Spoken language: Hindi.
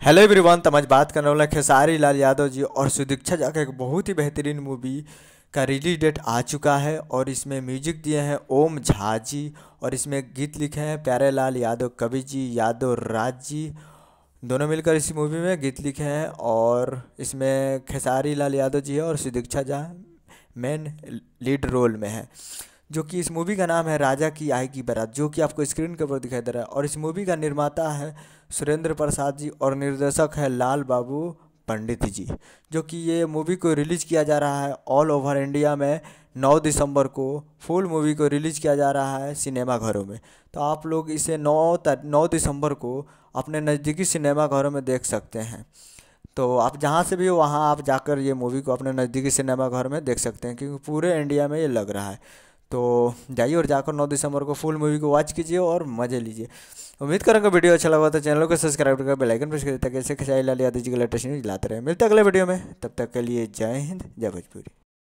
Hello everyone. तो आज बात करने वाला खेसारी लाल यादव जी और सुदीक्षा झा का एक बहुत ही बेहतरीन मूवी का रिलीज डेट आ चुका है और इसमें म्यूजिक दिए हैं ओम झा जी और इसमें गीत लिखे हैं प्यारे लाल यादव कवि जी यादव राज जी, दोनों मिलकर इस मूवी में गीत लिखे हैं। और इसमें खेसारी लाल यादव जी है और Sudiksha Jha main lead role में है, जो कि इस मूवी का नाम है राजा की आएगी बारात, जो कि आपको स्क्रीन के ऊपर दिखाई दे रहा है। और इस मूवी का निर्माता है सुरेंद्र प्रसाद जी और निर्देशक है लाल बाबू पंडित जी, जो कि ये मूवी को रिलीज किया जा रहा है ऑल ओवर इंडिया में 9 दिसंबर को। फुल मूवी को रिलीज किया जा रहा है सिनेमा घरों में। तो आप लोग इसे 9 दिसंबर को अपने नज़दीकी सिनेमा घरों में देख सकते हैं। तो आप जहाँ से भी हो वहाँ आप जाकर ये मूवी को अपने नज़दीकी सिनेमा घर में देख सकते हैं, क्योंकि पूरे इंडिया में ये लग रहा है। तो जाइए और जाकर 9 दिसंबर को फुल मूवी को वॉच कीजिए और मज़े लीजिए। उम्मीद करूँगा वीडियो अच्छा लगा तो चैनल को सब्सक्राइब करके बेल आइकन प्रेस करिए ताकि ऐसे खेसारी लाल यादव जी के लेटेस्ट न्यूज लाते रहे। मिलते हैं अगले वीडियो में, तब तक के लिए जय हिंद जय भोजपुरी।